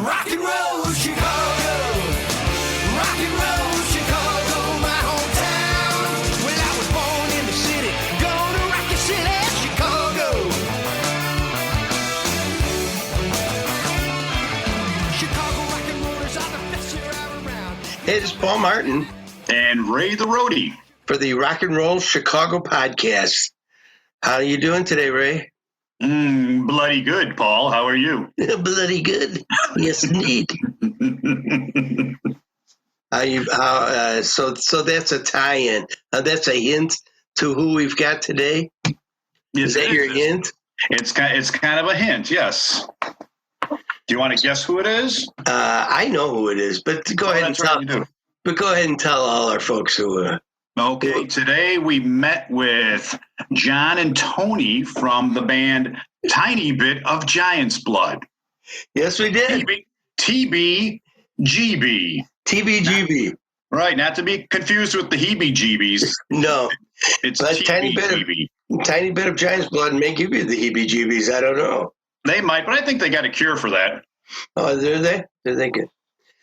Rock and roll Chicago, rock and roll Chicago, my hometown. Well, I was born in the city, gonna rock your city, Chicago. Chicago rock and rollers are the best here around. Hey, this is Paul Martin And Ray the Roadie. for the Rock and Roll Chicago podcast. How are you doing today, Ray? Bloody good, Paul. How are you? Bloody good. Yes, indeed. So that's a tie-in. That's a hint to who we've got today. Is that your hint? It's kind of a hint, yes. Do you want to guess who it is? I know who it is, but go ahead and tell. But go ahead and tell all our folks who. Okay, today we met with John and Tony from the band Tiny Bit of Giant's Blood. Yes, we did. TBGB. TBGB. Right, not to be confused with the heebie-jeebies. No. It's But TBGB. Tiny bit of Giant's Blood may give you the heebie-jeebies. I don't know. They might, but I think they got a cure for that. Oh, are they? They're thinking.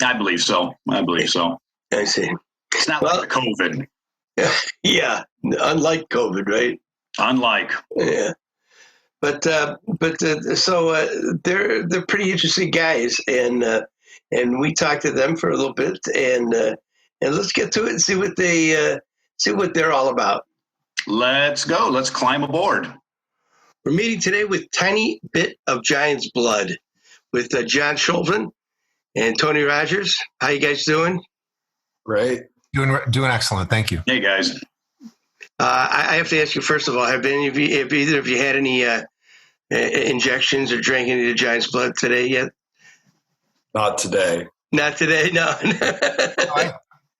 I believe so. I see. It's not like COVID. Yeah, unlike COVID, right? Unlike. Yeah, but they're pretty interesting guys, and we talked to them for a little bit, and let's get to it and see what they're all about. Let's go. Let's climb aboard. We're meeting today with Tiny Bit of Giant's Blood with John Schulven and Tony Rogers. How you guys doing? Great. Doing excellent. Thank you. Hey, guys. I have to ask you, first of all, have either of you had any injections or drank any of the Giant's Blood today yet? Not today. Not today, no.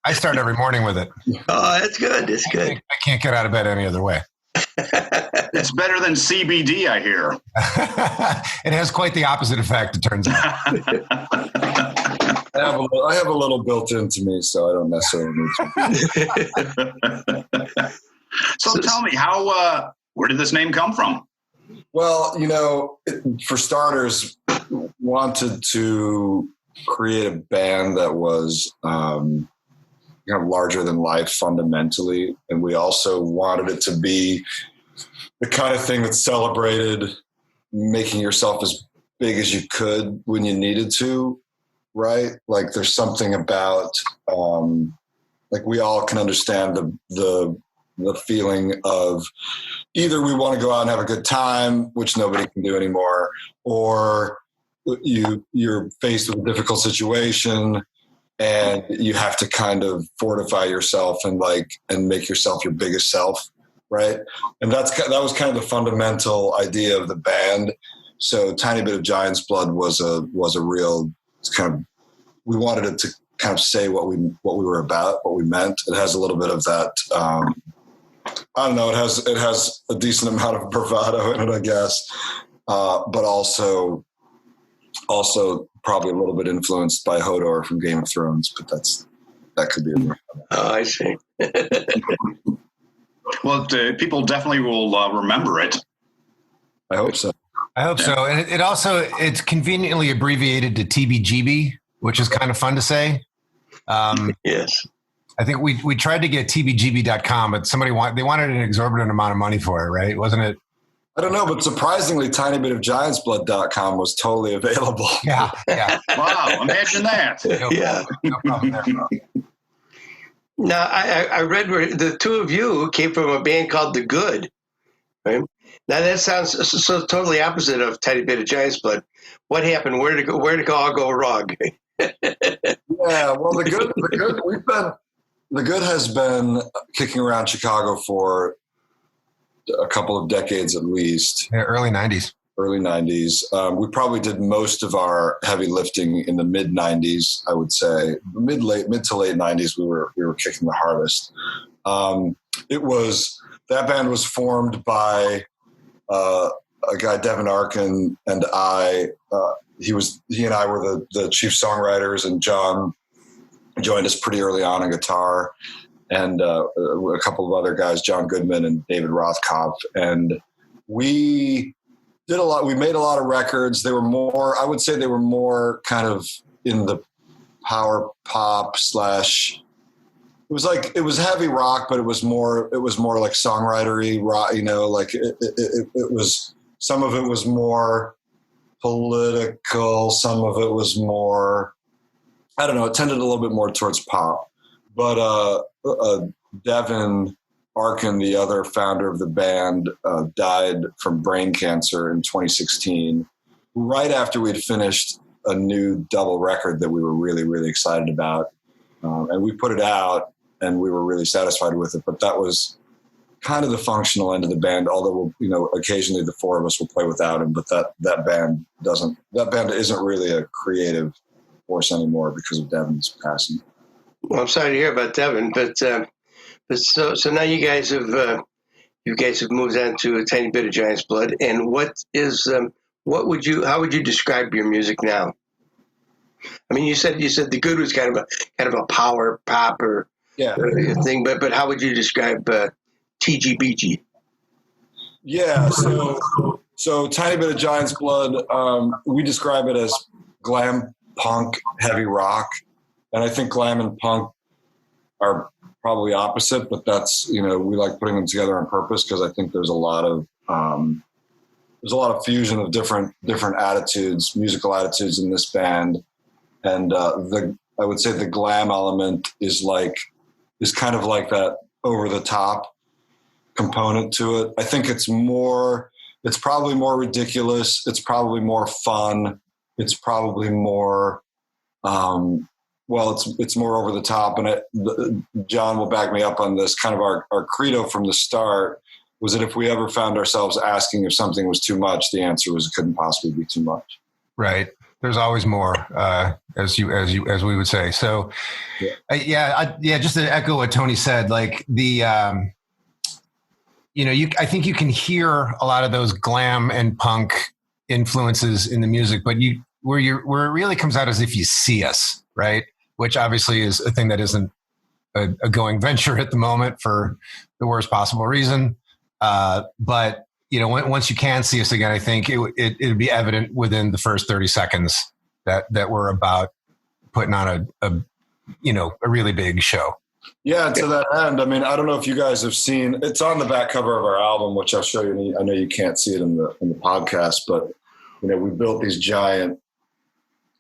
I start every morning with it. Oh, that's good. That's good. I can't get out of bed any other way. It's better than CBD, I hear. It has quite the opposite effect, it turns out. I have a little built into me, so I don't necessarily need to. So tell me, where did this name come from? Well, for starters, wanted to create a band that was kind of larger than life fundamentally, and we also wanted it to be the kind of thing that celebrated making yourself as big as you could when you needed to. Right? Like there's something about, like we all can understand the feeling of either we want to go out and have a good time, which nobody can do anymore, or you're faced with a difficult situation and you have to kind of fortify yourself and make yourself your biggest self. Right. And that was kind of the fundamental idea of the band. So Tiny Bit of Giant's Blood was a real kind of, we wanted it to kind of say what we were about, what we meant. It has a little bit of that. I don't know. It has a decent amount of bravado in it, I guess, but also probably a little bit influenced by Hodor from Game of Thrones. But that could be. Oh, I see. Well, people definitely will remember it. I hope so. And it's conveniently abbreviated to TBGB, which is kind of fun to say. Yes. I think we tried to get tbgb.com, but they wanted an exorbitant amount of money for it, right? Wasn't it? I don't know, but surprisingly, tinybitofgiantsblood.com was totally available. Yeah. Wow, imagine that. No problem there. Now, I read where the two of you came from a band called The Good, right? Now, that sounds so totally opposite of Tiny Bit of Giant's Blood. What happened? Where did it all go wrong? Yeah, well, The Good has been kicking around Chicago for a couple of decades at least. Yeah, early 90s. We probably did most of our heavy lifting in the mid 90s, I would say. Mid to late 90s, we were kicking the hardest. That band was formed by a guy, Devin Arkin, and I. He and I were the chief songwriters, and John joined us pretty early on guitar, and a couple of other guys, John Goodman and David Rothkopf, and we did a lot. We made a lot of records. They were more, I would say they were more kind of in the power pop slash, it was heavy rock, but it was more like songwritery rock, you know, like it was, some of it was more political. Some of it was more, I don't know, it tended a little bit more towards pop. But Devin Arkin, the other founder of the band, died from brain cancer in 2016, right after we'd finished a new double record that we were really, really excited about. And we put it out and we were really satisfied with it. But that was kind of the functional end of the band, although, you know, occasionally the four of us will play without him. But that band isn't really a creative force anymore because of Devin's passing. Well, I'm sorry to hear about Devin, but so now you guys have moved on to a tiny bit of Giant's Blood. And how would you describe your music now? I mean, you said the good was kind of a power pop or thing, but how would you describe TGBG? Yeah, so tiny bit of Giant's Blood. We describe it as glam punk heavy rock, and I think glam and punk are probably opposite, but that's, you know, we like putting them together on purpose because I think there's a lot of fusion of different attitudes, musical attitudes in this band, and I would say the glam element is kind of like that over the top component to it. I think it's probably more ridiculous. It's probably more fun. It's probably more, it's more over the top. And John will back me up on this. Kind of our credo from the start was that if we ever found ourselves asking if something was too much, the answer was it couldn't possibly be too much. Right. There's always more, as we would say. So, just to echo what Tony said, like the, I think you can hear a lot of those glam and punk influences in the music, but where it really comes out is if you see us, right? Which obviously is a thing that isn't a going venture at the moment for the worst possible reason. But once you can see us again, I think it would be evident within the first 30 seconds that we're about putting on a really big show. Yeah, to that end, I mean, I don't know if you guys have seen, it's on the back cover of our album, which I'll show you. I know you can't see it in the podcast, but we built these giant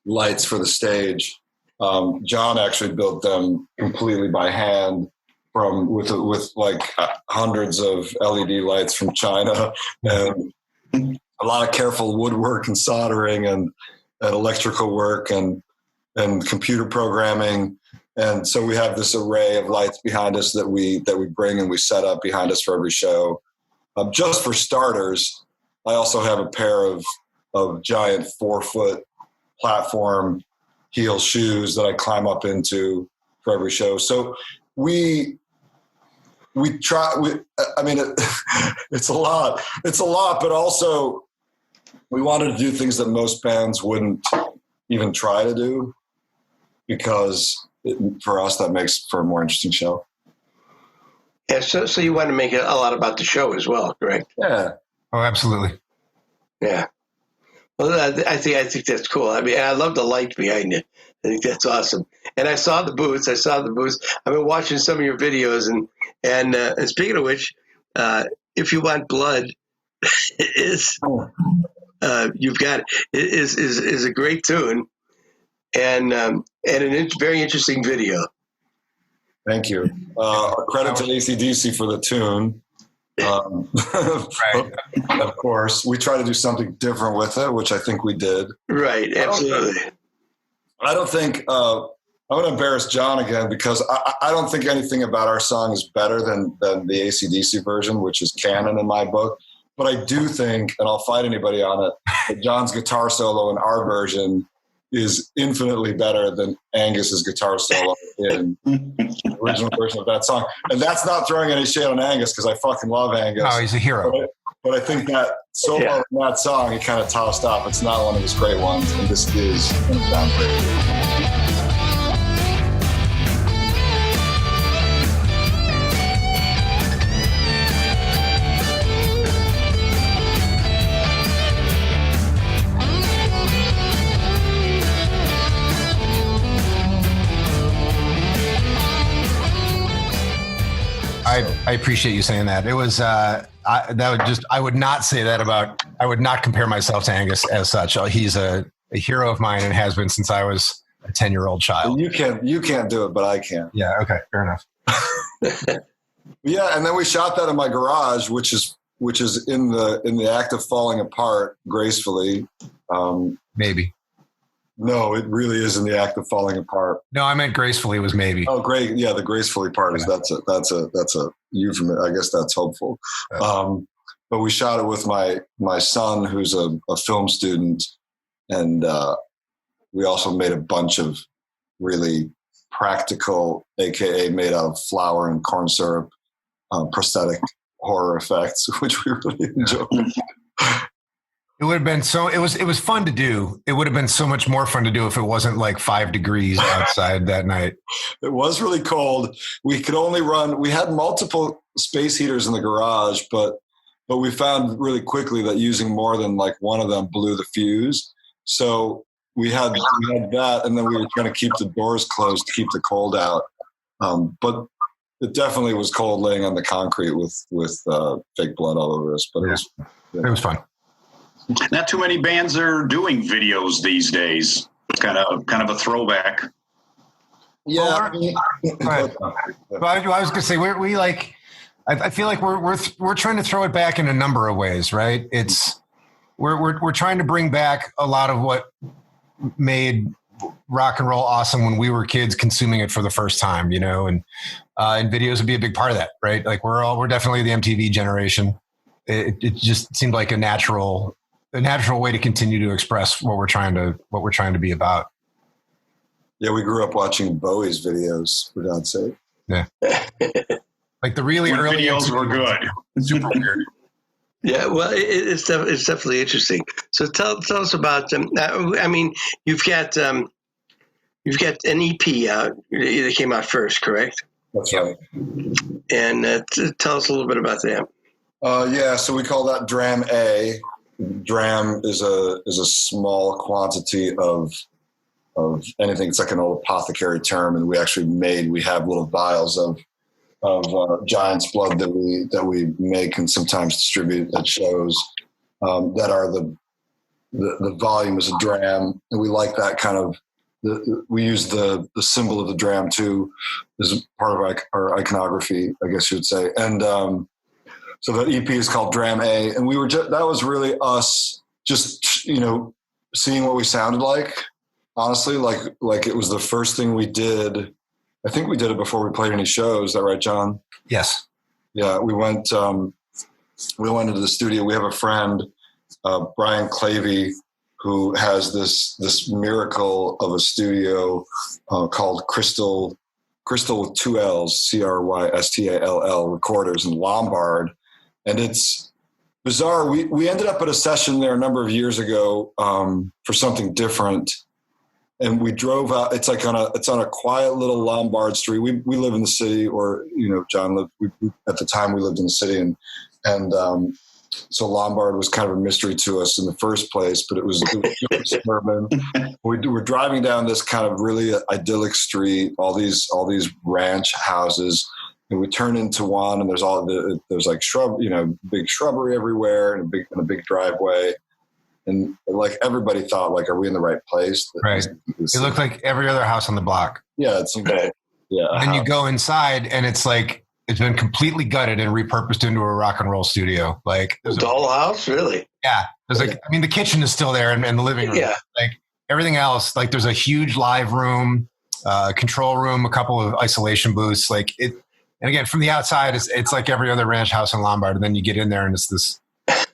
lights for the stage. John actually built them completely by hand with like hundreds of LED lights from China and a lot of careful woodwork and soldering and electrical work and computer programming. And so we have this array of lights behind us that we bring and we set up behind us for every show. Just for starters, I also have a pair of giant 4-foot platform heel shoes that I climb up into for every show. So we try. It's a lot, but also we wanted to do things that most bands wouldn't even try to do because for us that makes for a more interesting show. Yeah. So you want to make it a lot about the show as well, correct? Yeah. Oh, absolutely. Yeah. Well, I think that's cool. I mean, I love the light behind it. I think that's awesome. And I saw the booths. I've been watching some of your videos, and speaking of which, if you want blood, you've got it is a great tune, and an very interesting video. Thank you. Credit to AC/DC for the tune. Right. Of course, we try to do something different with it, which I think we did. Right, absolutely. I don't think I'm going to embarrass John again because I don't think anything about our song is better than the AC/DC version, which is canon in my book. But I do think, and I'll fight anybody on it, that John's guitar solo in our version is infinitely better than Angus's guitar solo in the original version of that song. And that's not throwing any shade on Angus because I fucking love Angus. Oh, he's a hero. But I think that solo in that song, he kind of tossed off. It's not one of his great ones, and this is one of John's great. I appreciate you saying that. It was I would not say that about. I would not compare myself to Angus as such. He's a hero of mine and has been since I was a 10-year-old child. You can't do it, but I can. Yeah. Okay. Fair enough. Yeah, and then we shot that in my garage, which is in the act of falling apart gracefully. Maybe. No, it really is in the act of falling apart. No, I meant gracefully was maybe. Oh, great. Yeah, the gracefully part is that's a euphemism. I guess that's hopeful. But we shot it with my son, who's a film student, and we also made a bunch of really practical, aka made out of flour and corn syrup, prosthetic horror effects, which we really enjoyed. It would have been it was fun to do. It would have been so much more fun to do if it wasn't like 5 degrees outside that night. It was really cold. We had multiple space heaters in the garage, but we found really quickly that using more than like one of them blew the fuse. So we had that, and then we were trying to keep the doors closed to keep the cold out. But it definitely was cold laying on the concrete with fake blood all over us. But it was fun. Not too many bands are doing videos these days. It's kind of a throwback. Yeah. Well, I was going to say we like. I feel like we're trying to throw it back in a number of ways, right? We're trying to bring back a lot of what made rock and roll awesome when we were kids consuming it for the first time, and videos would be a big part of that, right? Like we're definitely the MTV generation. It just seemed like a natural way to continue to express what we're trying to be about. Yeah, we grew up watching Bowie's videos, for God's sake. Yeah. Like the really early videos were good. Super weird. Yeah, well, it's definitely interesting. So tell us about. I mean, you've got an EP out that came out first, correct? That's right. And tell us a little bit about that. Yeah, so we call that Dram A. Dram is a small quantity of anything. It's like an old apothecary term, and we have little vials of giant's blood that we make and sometimes distribute at shows that are the volume is a dram, and we like that kind of. We use the symbol of the dram too as part of our iconography, I guess you would say, and so the EP is called Dram A, and that was really us just seeing what we sounded like. Honestly, like it was the first thing we did. I think we did it before we played any shows. Is that right, John? Yes. Yeah, we went into the studio. We have a friend, Brian Clavey, who has this miracle of a studio called Crystal with 2 L's, Crystall Recorders in Lombard, and it's bizarre. We ended up at a session there a number of years ago for something different. And we drove out. It's on a quiet little Lombard street. We live in the city, or John lived. At the time we lived in the city, and so Lombard was kind of a mystery to us in the first place. But it was suburban. We were driving down this kind of really idyllic street, all these ranch houses, and we turn into one, and there's like big shrubbery everywhere, and a big driveway. And like everybody thought, like, are we in the right place? Right. It looked like every other house on the block. Yeah. It seemed like, yeah. And you go inside and it's like, it's been completely gutted and repurposed into a rock and roll studio. Like a dollhouse, really? Yeah. There's the kitchen is still there and the living room. Yeah. Like everything else, like there's a huge live room, control room, a couple of isolation booths. Like it, and again, from the outside, it's like every other ranch house in Lombard. And then you get in there and it's this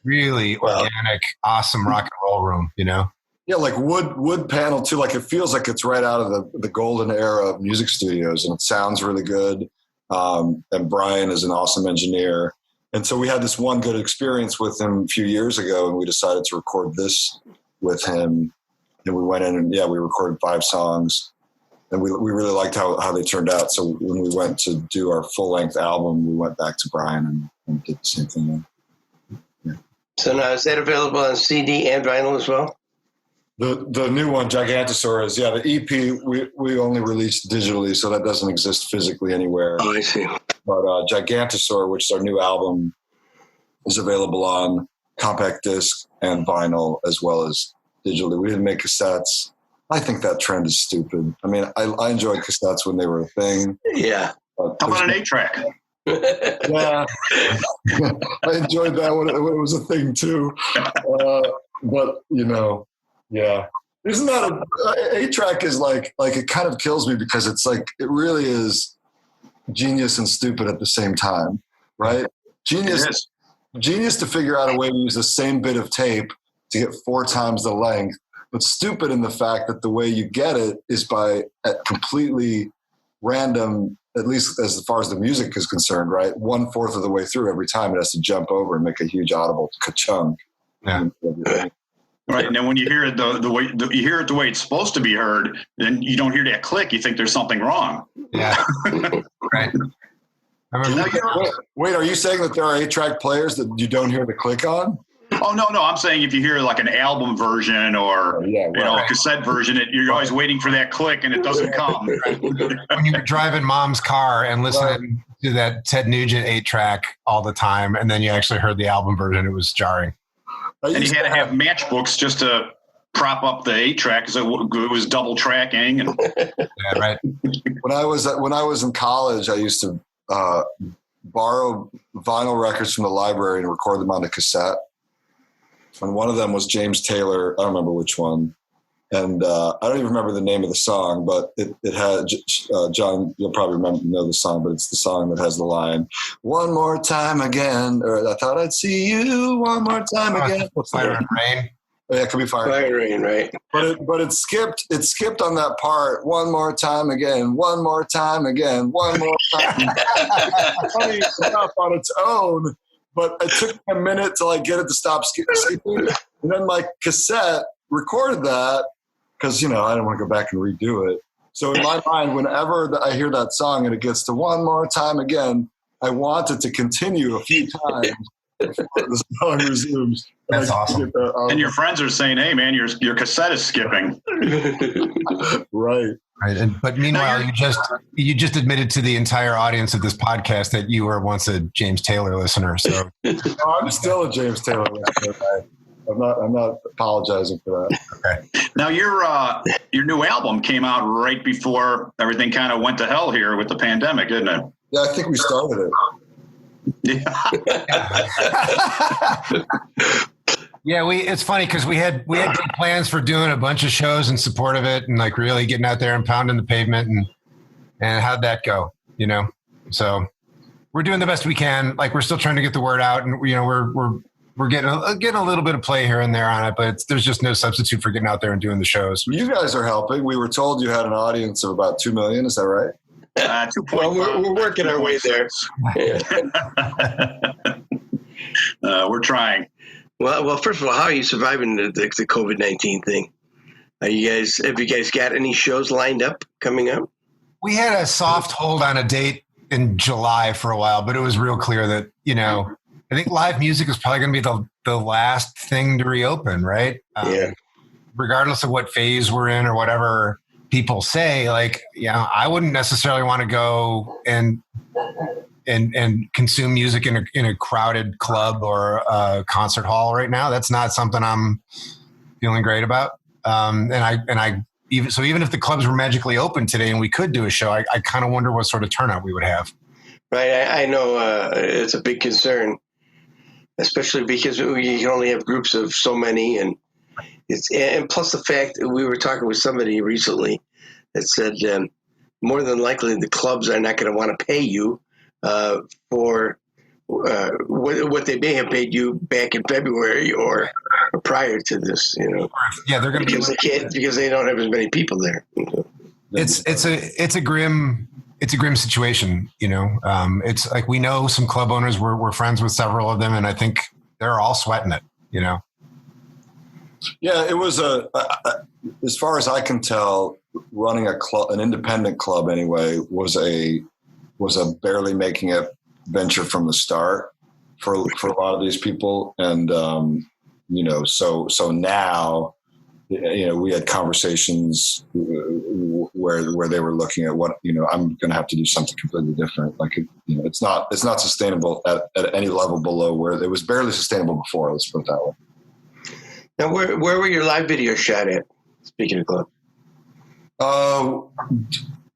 really organic, awesome rock and roll room, Yeah, like wood panel too. Like it feels like it's right out of the golden era of music studios, and it sounds really good. And Brian is an awesome engineer, and so we had this one good experience with him a few years ago, and we decided to record this with him. And we went in and we recorded 5 songs, and we really liked how they turned out. So when we went to do our full length album, we went back to Brian and did the same thing. So now is that available on CD and vinyl as well? The new one, Gigantosaur, is the EP we only released digitally, so that doesn't exist physically anywhere. Oh, I see. But Gigantosaur, which is our new album, is available on compact disc and vinyl as well as digitally. We didn't make cassettes. I think that trend is stupid. I mean, I enjoyed cassettes when they were a thing. Yeah. How about an 8-track? Yeah, I enjoyed that when it was a thing too. But yeah, isn't that a 8-track is like it kind of kills me because it's like it really is genius and stupid at the same time, right? Genius to figure out a way to use the same bit of tape to get 4 times the length, but stupid in the fact that the way you get it is by at completely random, at least as far as the music is concerned, right? 1/4 of the way through every time it has to jump over and make a huge audible ka-chunk. Yeah. Right, and then when you hear it the way it's supposed to be heard, then you don't hear that click. You think there's something wrong. Yeah. Right. I remember. Wait, are you saying that there are 8-track players that you don't hear the click on? Oh no! I'm saying if you hear like an album version or a cassette version, you're always waiting for that click and it doesn't come. When you were driving mom's car and listening to that Ted Nugent 8-track all the time, and then you actually heard the album version, it was jarring. And you had to have matchbooks just to prop up the 8-track because it was double tracking. And yeah, right. When I was in college, I used to borrow vinyl records from the library and record them on a cassette. And one of them was James Taylor. I don't remember which one. And I don't even remember the name of the song, but it had, John, you'll probably know the song, but it's the song that has the line, "One more time again," or "I thought I'd see you one more time again." Fire and Rain. Yeah, it could be Fire and Rain, right? But it skipped on that part. "One more time again, one more time again, one more time." Funny enough on its own, but it took a minute to get it to stop skipping. And then my cassette recorded that because, I didn't want to go back and redo it. So in my mind, whenever I hear that song and it gets to "one more time again," I want it to continue a few times before the song resumes. That's awesome. And your friends are saying, "Hey, man, your cassette is skipping." Right. Right. But meanwhile, you just admitted to the entire audience of this podcast that you were once a James Taylor listener. So I'm still a James Taylor listener. I'm not apologizing for that. Okay. Now your new album came out right before everything kind of went to hell here with the pandemic, didn't it? Yeah, I think we started it. Yeah, it's funny because we had big plans for doing a bunch of shows in support of it and really getting out there and pounding the pavement and how'd that go? So we're doing the best we can. We're still trying to get the word out, and we're getting a little bit of play here and there on it, but there's just no substitute for getting out there and doing the shows. You guys are helping. We were told you had an audience of about 2 million. Is that right? 2.5. Well, we're working our way there. We're trying. Well, first of all, how are you surviving the COVID-19 thing? Have you guys got any shows lined up coming up? We had a soft hold on a date in July for a while, but it was real clear that, I think live music is probably going to be the last thing to reopen, right? Yeah. Regardless of what phase we're in or whatever people say, I wouldn't necessarily want to go and consume music in a crowded club or a concert hall right now. That's not something I'm feeling great about. Even if the clubs were magically open today and we could do a show, I kind of wonder what sort of turnout we would have. Right. I know it's a big concern, especially because you can only have groups of so many, and plus the fact we were talking with somebody recently that said more than likely the clubs are not going to want to pay you for what they may have paid you back in February or prior to this. Yeah, they're going to because they don't have as many people there. It's a grim situation, it's like we know some club owners, we're friends with several of them, and I think they're all sweating it, Yeah, it was as far as I can tell, running an independent club anyway, was a barely making it venture from the start for a lot of these people. And, so now we had conversations where they were looking at what, I'm going to have to do something completely different. Like, it's not sustainable at any level below where it was barely sustainable before. Let's put it that way. Now, where were your live videos shot at? Speaking of club.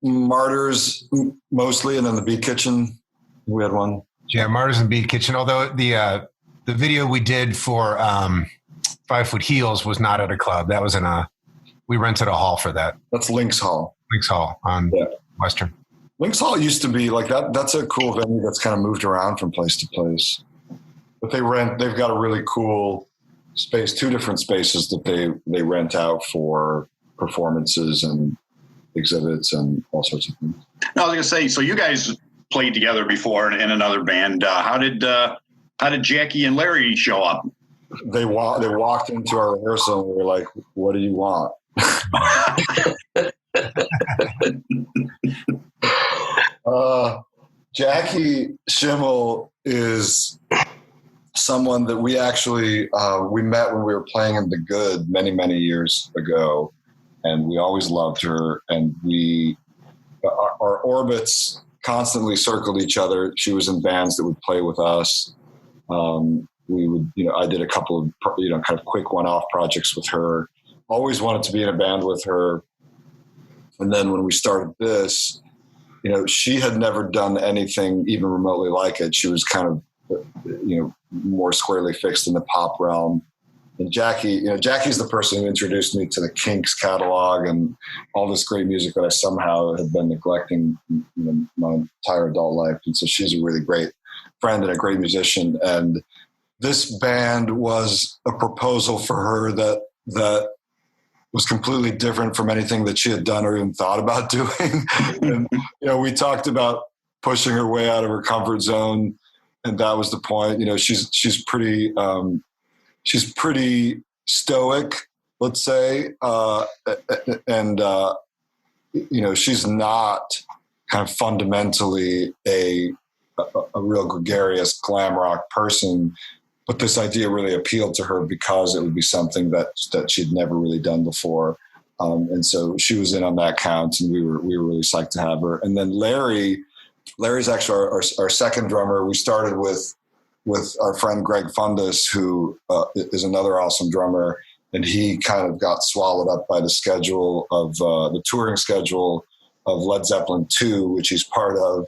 Martyrs mostly, and then the Beat Kitchen. We had one. Yeah, Martyrs and Beat Kitchen. Although the video we did for 5 Foot Heels was not at a club. That was we rented a hall for that. That's Lynx Hall. Lynx Hall on Western. Lynx Hall used to be like that. That's a cool venue that's kind of moved around from place to place. But they've got a really cool space, 2 different spaces that they rent out for performances and exhibits and all sorts of things. No, I was going to say, so you guys played together before in another band. How did Jackie and Larry show up? They walked into our rehearsal and we were like, "What do you want?" Jackie Schimmel is someone that we actually we met when we were playing in The Good many years ago, and we always loved her. And our orbits constantly circled each other. She was in bands that would play with us. We would, I did a couple of, kind of quick one-off projects with her. Always wanted to be in a band with her. And then when we started this, she had never done anything even remotely like it. She was kind of, more squarely fixed in the pop realm. And Jackie's the person who introduced me to the Kinks catalog and all this great music that I somehow had been neglecting, my entire adult life. And so she's a really great friend and a great musician. And this band was a proposal for her that was completely different from anything that she had done or even thought about doing. And, we talked about pushing her way out of her comfort zone. And that was the point. She's pretty stoic, let's say. And she's not kind of fundamentally a real gregarious glam rock person. But this idea really appealed to her because it would be something that she'd never really done before. And so she was in on that count, and we were really psyched to have her. And then Larry's actually our second drummer. We started with our friend Greg Fundus, who is another awesome drummer, and he kind of got swallowed up by the schedule of the touring schedule of Led Zeppelin 2, which he's part of.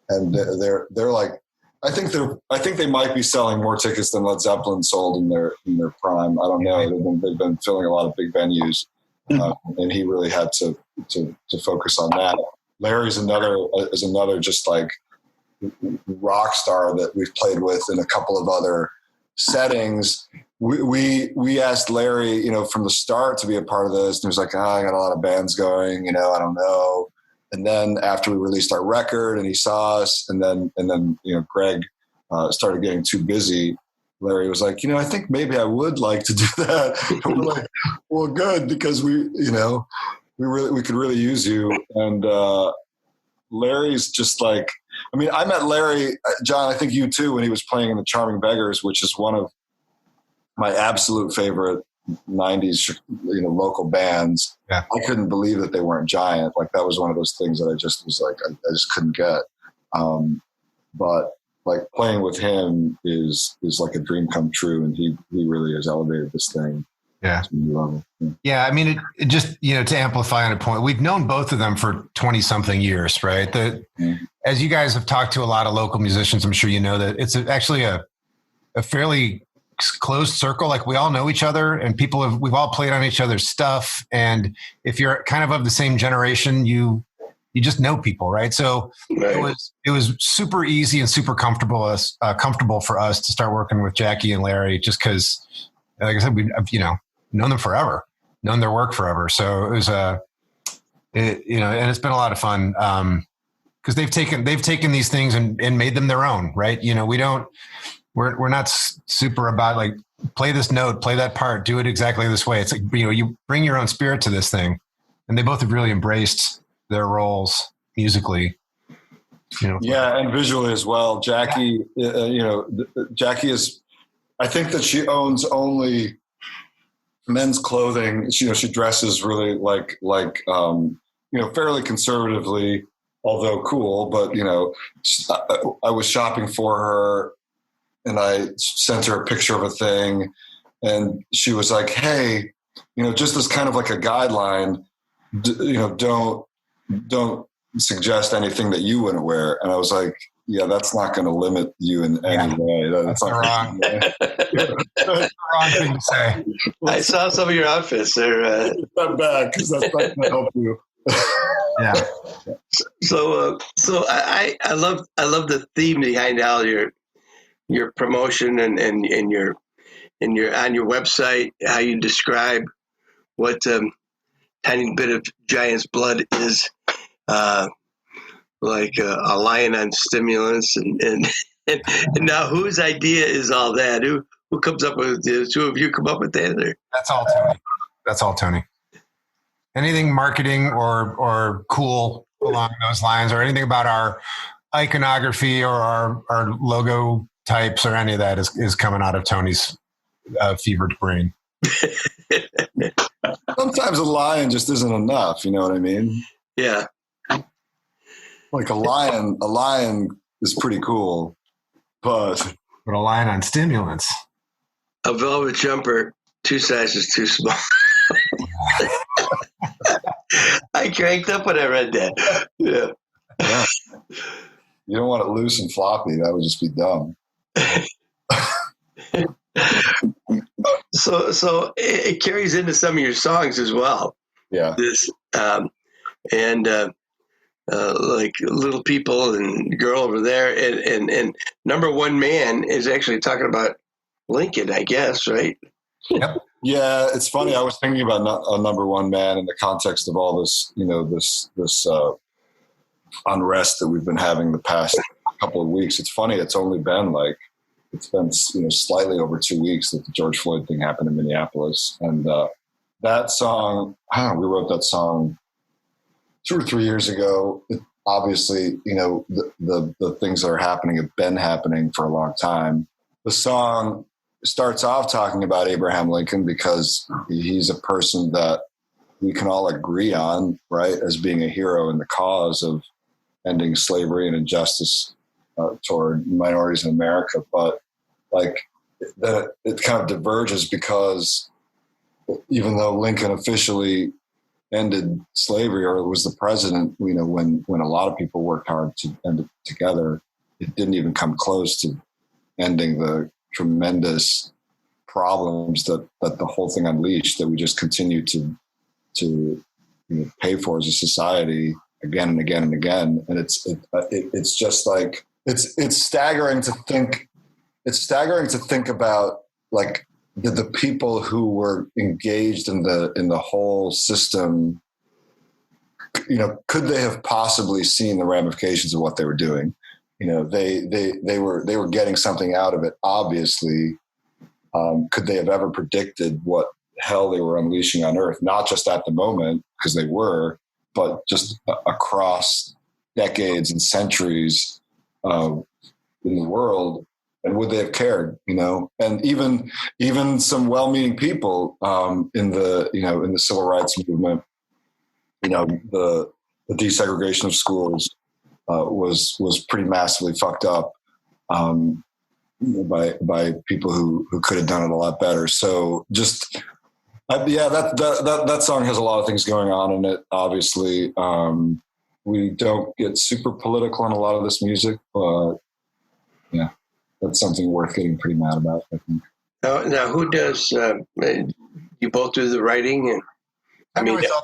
And they're like, I think they might be selling more tickets than Led Zeppelin sold in their prime. I don't know. They've been filling a lot of big venues, and he really had to focus on that. Larry's another just like rock star that we've played with in a couple of other settings. We asked Larry, from the start to be a part of this, and he was like, I got a lot of bands going, I don't know. And then after we released our record and he saw us, and then Greg started getting too busy, Larry was like, I think maybe I would like to do that. And we're like, well, good, because we could really use you. And Larry's just like, I met Larry, John, I think you too, when he was playing in the Charming Beggars, which is one of my absolute favorite 90s, local bands. Yeah. I couldn't believe that they weren't Giant. Like, that was one of those things that I just was like, I just couldn't get. But like playing with him is like a dream come true. And he really has elevated this thing. Yeah. Yeah. It just, to amplify on a point, we've known both of them for 20 something years, right? As you guys have talked to a lot of local musicians, I'm sure you know that it's actually a fairly closed circle. Like, we all know each other, and we've all played on each other's stuff. And if you're kind of the same generation, you just know people, right? So right. It was super easy and super comfortable for us to start working with Jackie and Larry, just because, like I said, we've known them forever, known their work forever. So it was and it's been a lot of fun because they've taken these things and made them their own, right? We're not super about like, play this note, play that part, do it exactly this way. It's like, you bring your own spirit to this thing, and they both have really embraced their roles musically. Yeah, and visually as well. Jackie, Jackie is, I think that she owns only men's clothing. She dresses really fairly conservatively, although cool. But I was shopping for her, and I sent her a picture of a thing, and she was like, "Hey, just as kind of like a guideline, don't suggest anything that you wouldn't wear." And I was like, "Yeah, that's not going to limit you in any way. That's wrong. That's the wrong thing to say." I saw some of your outfits. They're not bad, because that's not going to help you. Yeah. So I love the theme behind all your promotion and your on your website, how you describe what Tiny Bit of Giant's Blood is, like a lion on stimulants, and now whose idea is all that? Who comes up with the two of you come up with that? Or? That's all Tony. Anything marketing or cool along those lines, or anything about our iconography or our logo types or any of that is coming out of Tony's fevered brain. Sometimes a lion just isn't enough. You know what I mean? Yeah. Like a lion is pretty cool, but a lion on stimulants. A velvet jumper, 2 sizes too small. I cranked up when I read that. Yeah. You don't want it loose and floppy. That would just be dumb. So it carries into some of your songs as well. Yeah. This like Little People and Girl Over There, and Number One Man is actually talking about Lincoln, I guess, right? Yep. Yeah, it's funny. I was thinking about a Number One Man in the context of all this, this unrest that we've been having the past couple of weeks. It's funny. It's been slightly over 2 weeks that the George Floyd thing happened in Minneapolis, and that song. We wrote that song 2 or 3 years ago. Obviously, the things that are happening have been happening for a long time. The song starts off talking about Abraham Lincoln because he's a person that we can all agree on, right, as being a hero in the cause of ending slavery and injustice toward minorities in America. But that it kind of diverges because even though Lincoln officially ended slavery, or was the president, when a lot of people worked hard to end it together, it didn't even come close to ending the tremendous problems that the whole thing unleashed, that we just continue to pay for as a society again and again and again. And it's just like it's staggering to think. It's staggering to think about, like, the people who were engaged in the whole system, could they have possibly seen the ramifications of what they were doing? They were getting something out of it, obviously. Could they have ever predicted what hell they were unleashing on earth? Not just at the moment, because they were, but just across decades and centuries in the world. And would they have cared? And even some well-meaning people in the civil rights movement, the desegregation of schools was pretty massively fucked up by people who could have done it a lot better. So that song has a lot of things going on in it. Obviously, we don't get super political in a lot of this music, but yeah. That's something worth getting pretty mad about, I think. Now who does? You both do the writing,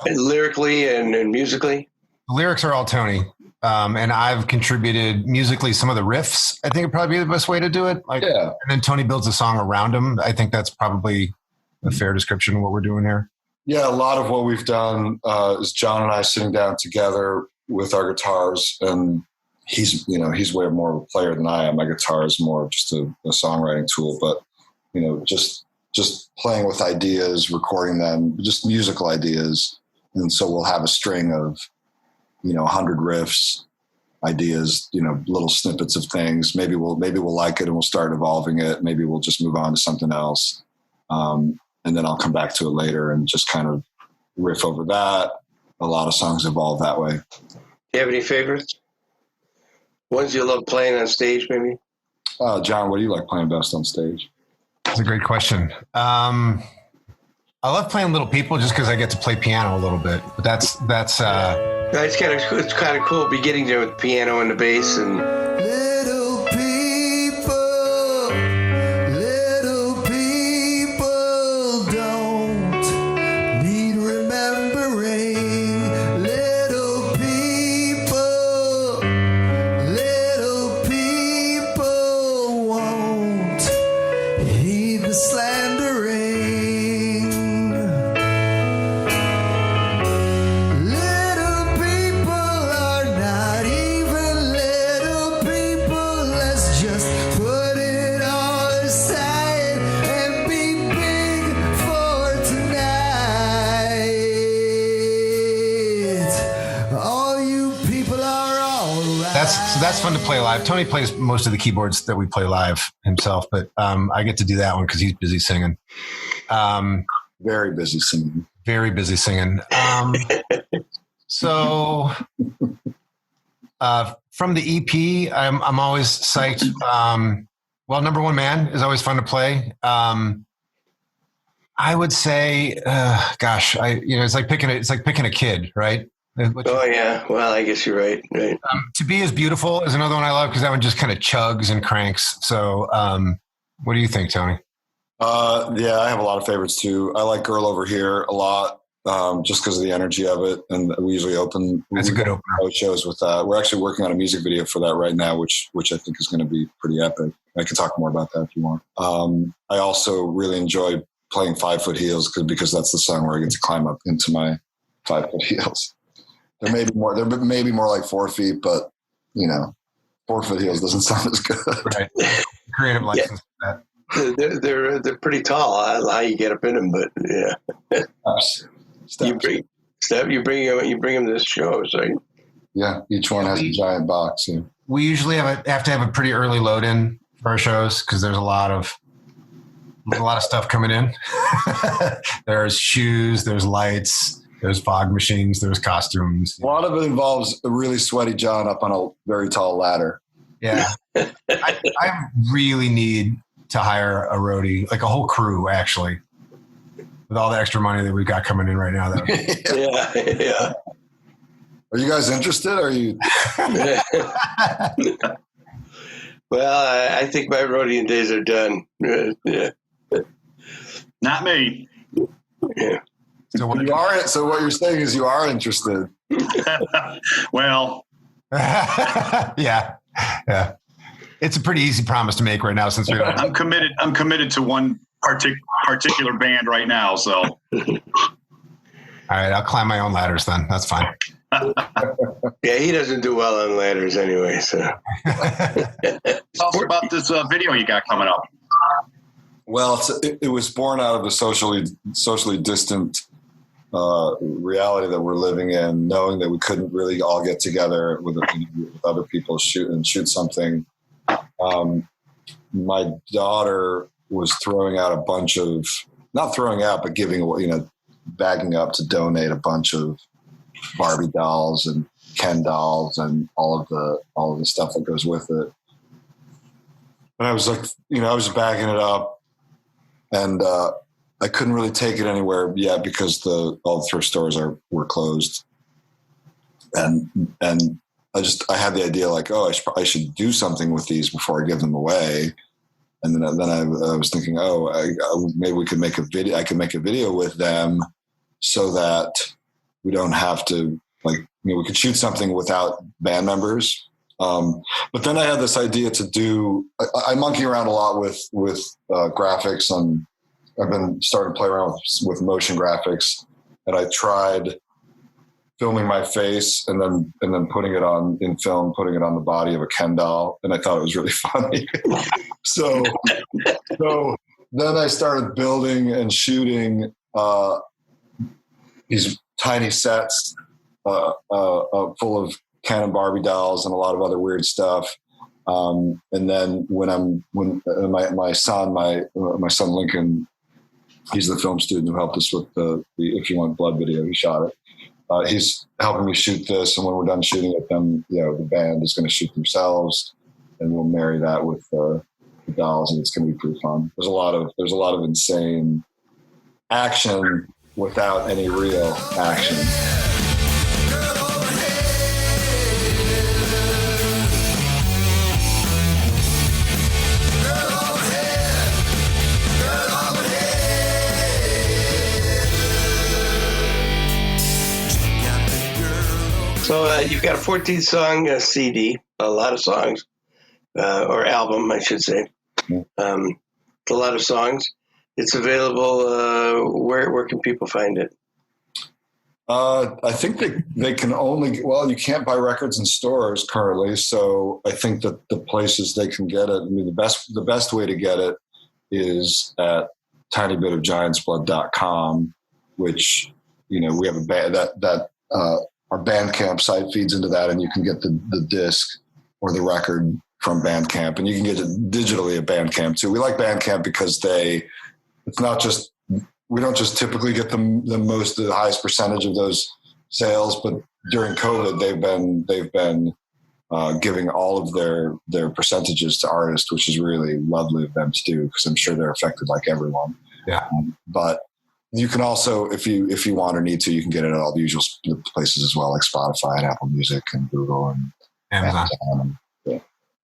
lyrically and musically. The lyrics are all Tony, and I've contributed musically some of the riffs. I think it'd probably be the best way to do it. And then Tony builds a song around him. I think that's probably a fair description of what we're doing here. Yeah, a lot of what we've done is John and I sitting down together with our guitars, and he's way more of a player than I am. My guitar is more just a songwriting tool, but just playing with ideas, recording them, just musical ideas. And so we'll have a string of 100 riffs, ideas, little snippets of things. Maybe we'll like it and we'll start evolving it. Maybe we'll just move on to something else. and then I'll come back to it later and just kind of riff over that. A lot of songs evolve that way. Do you have any favorites? Ones you love playing on stage, maybe? John, what do you like playing best on stage? That's a great question. I love playing Little People just because I get to play piano a little bit. But that's It's kind of cool beginning there with piano and the bass and Little people don't need remembering. Little people won't heed the slandering. Little people are not even little people. Let's just put it all aside and be big for tonight. All you people are all right. that's fun to play live. Tony plays most of the keyboards that we play live himself, but I get to do that one because he's busy singing. Very busy singing. Very busy singing. So from the EP, I'm always psyched. Well, Number One Man is always fun to play. I would say, it's like picking a kid, right? oh yeah, well I guess you're right. To Be Is Beautiful is another one I love because that one just kind of chugs and cranks. So what do you think, Tony? Yeah, I have a lot of favorites too. I like Girl Over Here a lot, just because of the energy of it. And we usually That's a good opener. Shows with that. We're actually working on a music video for that right now, which I think is going to be pretty epic. I can talk more about that if you want. I also really enjoy playing 5 Foot Heels because that's the song where I get to climb up into my 5 foot heels. There may be more like 4 feet, but 4 foot heels doesn't sound as good. Right. Creative license for that. They're pretty tall. I don't know how you get up in them, but yeah. You bring them to the shows, right? Yeah, each one has a giant box. Yeah. We usually have to have a pretty early load in for our shows because there's a lot of stuff coming in. There's shoes, there's lights, there's fog machines, there's costumes. A lot of it involves a really sweaty John up on a very tall ladder. Yeah. I really need to hire a roadie, like a whole crew, actually, with all the extra money that we've got coming in right now. Yeah. Are you guys interested? Are you? Well, I think my roadieing days are done. Yeah. Not me. Yeah. So what you're saying is you are interested. Well, yeah. It's a pretty easy promise to make right now since we're. I'm committed to one particular band right now. So, all right, I'll climb my own ladders then. That's fine. Yeah, he doesn't do well on ladders anyway. So, tell us about this video you got coming up. Well, it was born out of the socially distant reality that we're living in, knowing that we couldn't really all get together with other people shoot something. My daughter was throwing out a bunch of, not throwing out, but giving away, bagging up to donate a bunch of Barbie dolls and Ken dolls and all of the stuff that goes with it. And I was like, I was bagging it up, and I couldn't really take it anywhere yet because all the thrift stores were closed. And I had the idea like, I should do something with these before I give them away. And then I was thinking, maybe we could make a video. I could make a video with them so that we don't have to we could shoot something without band members. But then I had this idea to do. I monkey around a lot with graphics, and I've been starting to play around with motion graphics. And I tried filming my face and then putting it on in film, putting it on the body of a Ken doll, and I thought it was really funny. So then I started building and shooting these tiny sets full of Ken and Barbie dolls and a lot of other weird stuff. And then when my son Lincoln He's the film student who helped us with the If You Want Blood video. He shot it. He's helping me shoot this, and when we're done shooting it, then the band is going to shoot themselves, and we'll marry that with the dolls, and it's going to be pretty fun. There's a lot of insane action without any real action. So you've got a 14-song CD, a lot of songs, or album, I should say. It's a lot of songs. It's available. Where can people find it? I think they can only, you can't buy records in stores currently. So I think that the places they can get it, I mean, the best way to get it is at tinybitofgiantsblood.com, which, we have a band that our Bandcamp site feeds into that, and you can get the disc or the record from Bandcamp, and you can get it digitally at Bandcamp too. We like Bandcamp because it's not just, we don't just typically get the highest percentage of those sales, but during COVID, they've been giving all of their percentages to artists, which is really lovely of them to do, because I'm sure they're affected like everyone. Yeah. But you can also, if you want or need to, you can get it at all the usual places as well, like Spotify and Apple Music and Google and Amazon.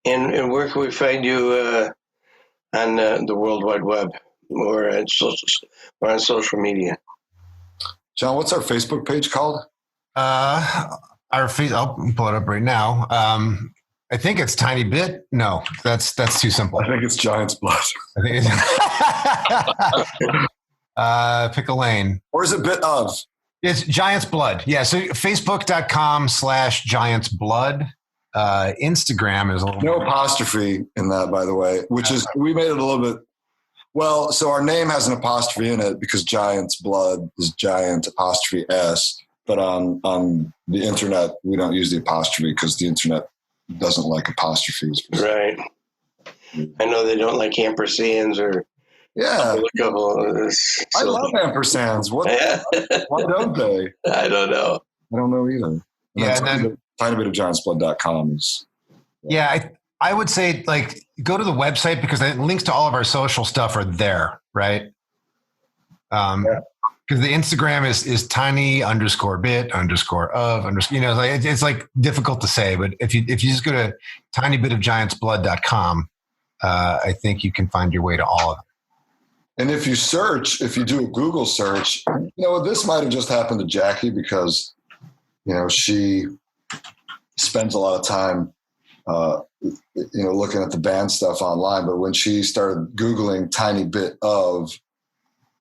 And where can we find you on the World Wide Web or on social media? John, what's our Facebook page called? I'll pull it up right now. I think it's Tiny Bit. No, that's too simple. I think it's Giant's Blood. I think it's pick a lane. Or is it Bit of? It's Giant's Blood. Yeah. So facebook.com/GiantsBlood. Instagram is a little no apostrophe in that, by the way, which is, we made it a little bit. Well, so our name has an apostrophe in it because Giant's Blood is Giant apostrophe S. But on the internet, we don't use the apostrophe because the internet doesn't like apostrophes. Right. I know they don't like ampersands or. Yeah. I love ampersands. Why don't they? I don't know. I don't know either. Yeah. And then tinybitofgiantsblood.com is. Yeah. I would say go to the website because the links to all of our social stuff are there. Right. Because the Instagram is tiny_bit_of_, it's like difficult to say, but if you just go to tinybitofgiantsblood.com, I think you can find your way to all of it. And if you do a Google search, this might have just happened to Jackie because, she spends a lot of time, looking at the band stuff online. But when she started Googling Tiny Bit of,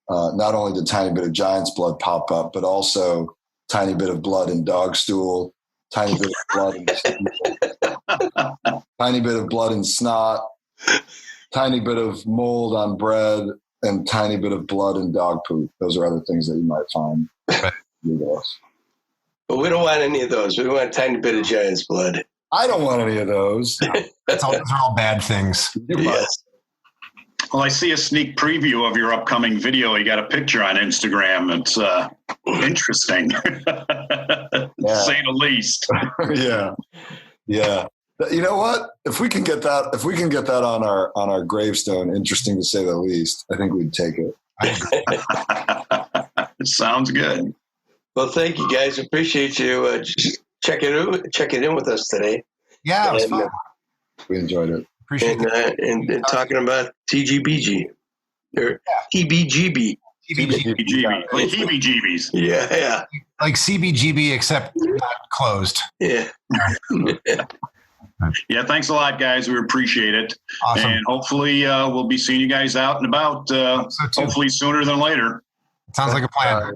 not only did Tiny Bit of Giant's Blood pop up, but also Tiny Bit of Blood in Dog Stool, Tiny Bit of Blood in Tiny Bit of Blood in Snot, Tiny Bit of Mold on Bread, and Tiny Bit of Blood in Dog Poop. All are other things that you might find. But we don't want any of those. We want a tiny bit of Giant's Blood. I don't want any of those. Those are all bad things. Yes. Well, I see a sneak preview of your upcoming video. You got a picture on Instagram. It's interesting, to say the least. Yeah. You know what? If we can get that on our gravestone, interesting to say the least, I think we'd take it. It sounds good. Well, thank you guys. Appreciate you checking in with us today. Yeah, it was fun. We enjoyed it. Appreciate it. And talking about TGBG or EBGB. Like heebie-jeebies. Yeah. Like CBGB, except not closed. Yeah. Yeah, thanks a lot, guys. We appreciate it. Awesome. And hopefully we'll be seeing you guys out and about, hopefully sooner than later. Sounds like a plan.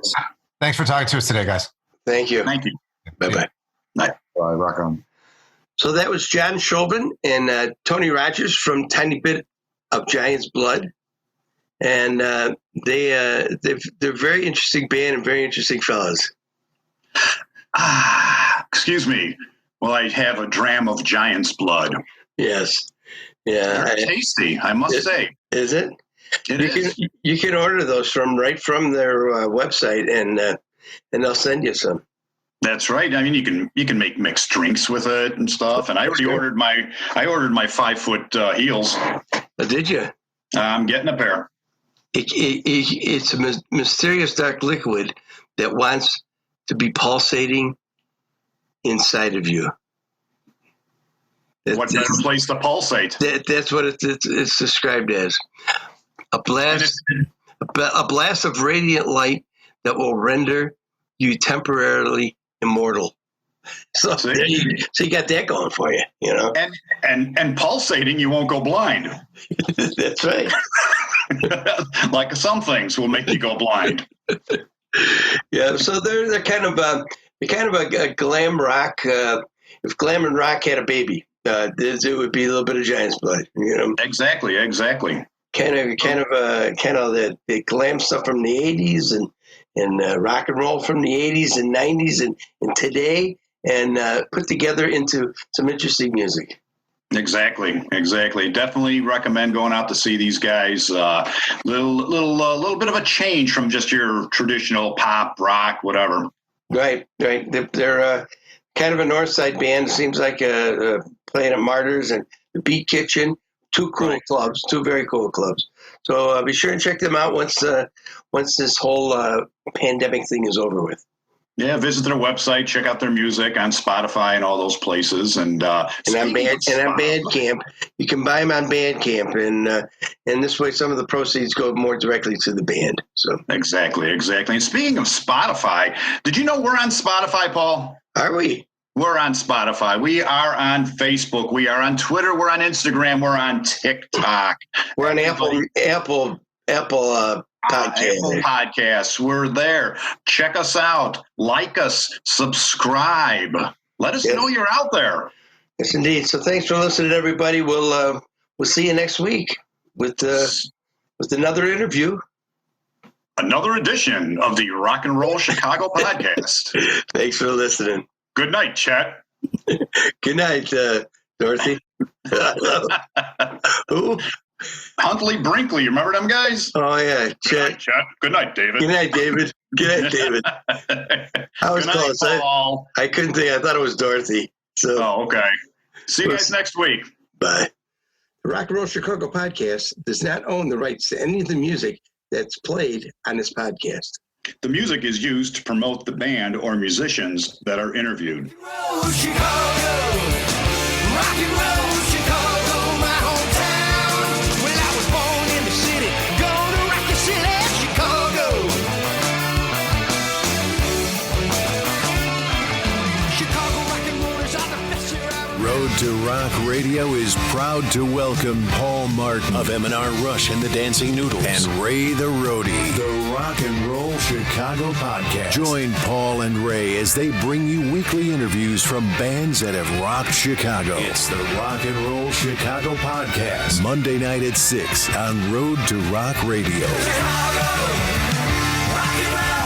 Thanks for talking to us today, guys. Thank you. Thank you. Bye-bye. Bye. Bye. Rock on. So that was John Chauvin and Tony Rogers from Tiny Bit of Giant's Blood. And they're very interesting band and very interesting fellows. Excuse me. Well, I have a dram of Giant's Blood. Yes. Yeah. Very tasty, I must say. Is it? You can order those right from their website, and they'll send you some. That's right. I mean, you can make mixed drinks with it and stuff. And I already ordered my 5-foot heels. Did you? I'm getting a pair. It's a mysterious dark liquid that wants to be pulsating inside of you. What better place to pulsate? That's what it's described as. A blast of radiant light that will render you temporarily immortal. So you got that going for you, you know. And pulsating, you won't go blind. That's right. Like some things will make you go blind. Yeah, so they're kind of a glam rock. If glam and rock had a baby, it would be a little bit of Giant's Blood, you know. Exactly. Kind of the glam stuff from the 80s and rock and roll from the 80s and 90s and today, and put together into some interesting music. Exactly. Definitely recommend going out to see these guys. Little bit of a change from just your traditional pop, rock, whatever. Right. They're kind of a North Side band. Seems like playing at Martyrs and the Beat Kitchen. Two very cool clubs. So be sure and check them out once this whole pandemic thing is over with. Yeah, visit their website, check out their music on Spotify and all those places, and on Bandcamp. You can buy them on Bandcamp, and this way some of the proceeds go more directly to the band. So exactly. And speaking of Spotify, did you know we're on Spotify, Paul? Are we? We're on Spotify. We are on Facebook. We are on Twitter. We're on Instagram. We're on TikTok. We're on Apple Podcasts. We're there. Check us out. Like us. Subscribe. Let us know you're out there. Yes, indeed. So thanks for listening, everybody. We'll see you next week with another interview. Another edition of the Rock and Roll Chicago podcast. Thanks for listening. Good night, Chet. Good night, Dorothy. Who? Huntley Brinkley. You remember them guys? Oh, yeah. Chet. Good night, David. Good night, David. I was close. I couldn't think. I thought it was Dorothy. So. Oh, okay. See you guys next week. Bye. The Rock and Roll Chicago podcast does not own the rights to any of the music that's played on this podcast. The music is used to promote the band or musicians that are interviewed. Chicago, rock and roll, Chicago, my hometown. Well, I was born in the city, gonna rock the city, Chicago. Chicago rock and rollers are the best year ever. Road to Rock Radio is proud to welcome Paul Martin of M&R Rush and the Dancing Noodles and Ray the Roadie. The Rock and Roll Chicago podcast. Join Paul and Ray as they bring you weekly interviews from bands that have rocked Chicago. It's the Rock and Roll Chicago podcast. Monday night at 6 on Road to Rock Radio. Chicago, rock and roll.